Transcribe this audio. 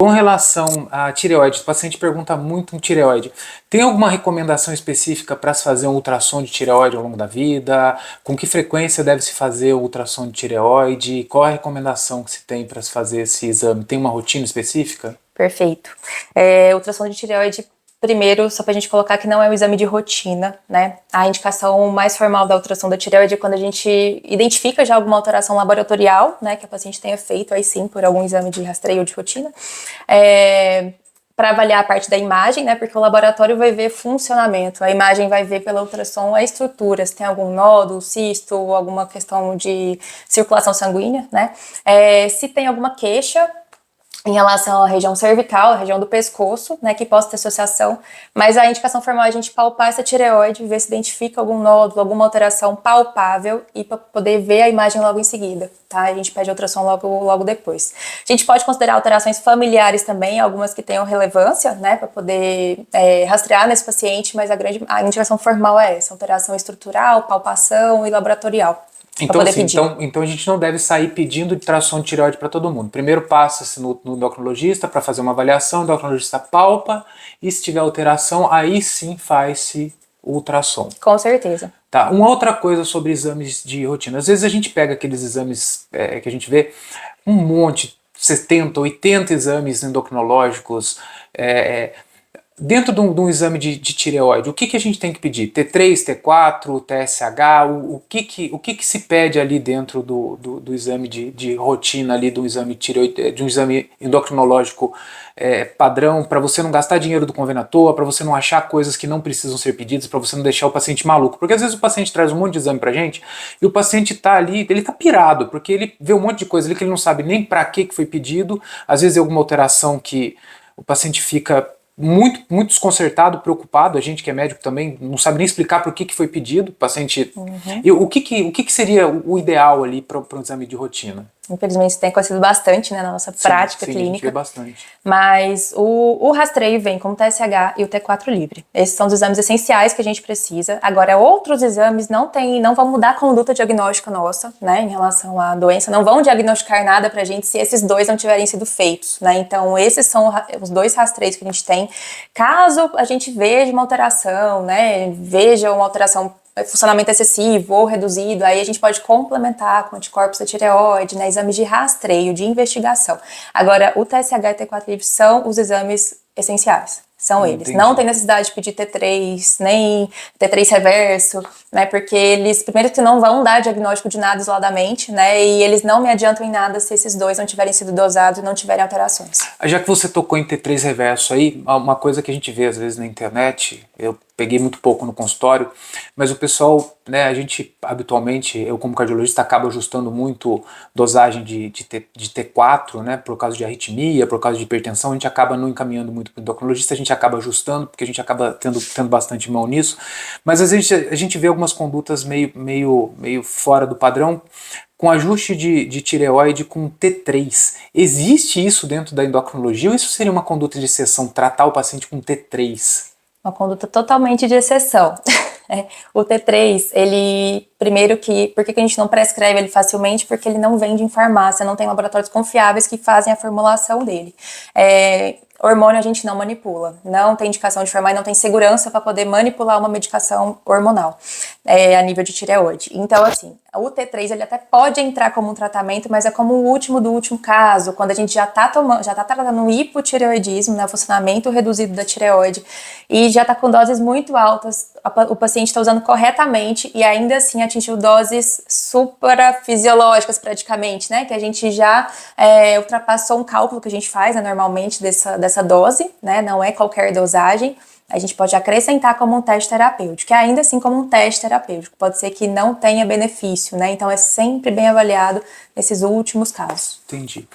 Com relação à tireoide, o paciente pergunta muito em tireoide. Tem alguma recomendação específica para se fazer um ultrassom de tireoide ao longo da vida? Com que frequência deve se fazer o ultrassom de tireoide? Qual é a recomendação que se tem para se fazer esse exame? Tem uma rotina específica? Perfeito. Ultrassom de tireoide, primeiro, só pra gente colocar que não é um exame de rotina, né? A indicação mais formal da ultrassom da tireoide é quando a gente identifica já alguma alteração laboratorial, né? Que a paciente tenha feito, aí sim, por algum exame de rastreio de rotina. Para avaliar a parte da imagem, né? Porque o laboratório vai ver funcionamento, a imagem vai ver pela ultrassom a estrutura, se tem algum nódulo, cisto, alguma questão de circulação sanguínea, né? Se tem alguma queixa em relação à região cervical, a região do pescoço, né, que possa ter associação, mas a indicação formal é a gente palpar essa tireoide, ver se identifica algum nódulo, alguma alteração palpável e para poder ver a imagem logo em seguida, tá? A gente pede a ultrassom logo depois. A gente pode considerar alterações familiares também, algumas que tenham relevância, né, para poder rastrear nesse paciente, mas a indicação formal é essa, alteração estrutural, palpação e laboratorial. Então, assim, então a gente não deve sair pedindo ultrassom de tireoide para todo mundo. Primeiro passa-se no endocrinologista para fazer uma avaliação, o endocrinologista palpa e se tiver alteração, aí sim faz-se o ultrassom. Com certeza. Tá, uma outra coisa sobre exames de rotina. Às vezes a gente pega aqueles exames que a gente vê, um monte, 70, 80 exames endocrinológicos, dentro de um exame de tireoide, o que a gente tem que pedir? T3, T4, TSH, o que se pede ali dentro do exame de rotina, ali, do exame tireoide, de um exame endocrinológico padrão, para você não gastar dinheiro do convênio à toa, para você não achar coisas que não precisam ser pedidas, para você não deixar o paciente maluco. Porque às vezes o paciente traz um monte de exame pra gente e o paciente tá ali, ele tá pirado, porque ele vê um monte de coisa ali que ele não sabe nem para que foi pedido, às vezes é alguma alteração que o paciente fica muito desconcertado, preocupado, a gente que é médico também não sabe nem explicar por que foi pedido, o paciente... E o que seria o ideal ali para um exame de rotina? Infelizmente isso tem acontecido bastante, né, na nossa prática sim, clínica. A gente vê bastante. Mas o rastreio vem com o TSH e o T4 livre. Esses são os exames essenciais que a gente precisa. Agora, outros exames não vão mudar a conduta diagnóstica nossa, né, em relação à doença, não vão diagnosticar nada pra gente se esses dois não tiverem sido feitos, né. Então, esses são os dois rastreios que a gente tem. Caso a gente veja uma alteração, né, veja uma alteração funcionamento excessivo ou reduzido, aí a gente pode complementar com anticorpos da tireoide, né, exames de rastreio, de investigação. Agora, o TSH e T4 livre são os exames essenciais. São eles. Entendi. Não tem necessidade de pedir T3, nem T3 reverso, né? Porque eles, primeiro que não vão dar diagnóstico de nada isoladamente, né? E eles não me adiantam em nada se esses dois não tiverem sido dosados e não tiverem alterações. Já que você tocou em T3 reverso aí, uma coisa que a gente vê às vezes na internet, eu peguei muito pouco no consultório, mas o pessoal, né, a gente habitualmente, eu como cardiologista, acaba ajustando muito dosagem de T4, né, por causa de arritmia, por causa de hipertensão, a gente acaba não encaminhando muito para o endocrinologista, a gente acaba ajustando, porque a gente acaba tendo bastante mão nisso, mas às vezes a gente vê algumas condutas meio fora do padrão, com ajuste de tireoide com T3. Existe isso dentro da endocrinologia ou isso seria uma conduta de exceção, tratar o paciente com T3? Uma conduta totalmente de exceção. O T3, ele, primeiro por que a gente não prescreve ele facilmente? Porque ele não vende em farmácia, não tem laboratórios confiáveis que fazem a formulação dele. Hormônio a gente não manipula, não tem indicação de formar e não tem segurança para poder manipular uma medicação hormonal a nível de tireoide. Então, assim, o T3 ele até pode entrar como um tratamento, mas é como o último do último caso, quando a gente já tá tratando um hipotireoidismo, né, o funcionamento reduzido da tireoide, e já tá com doses muito altas, o paciente está usando corretamente e ainda assim atingiu doses suprafisiológicas praticamente, né, que a gente já ultrapassou um cálculo que a gente faz, né, normalmente dessa dose, né, não é qualquer dosagem. A gente pode acrescentar como um teste terapêutico, que ainda assim como um teste terapêutico, pode ser que não tenha benefício, né? Então é sempre bem avaliado nesses últimos casos. Entendi.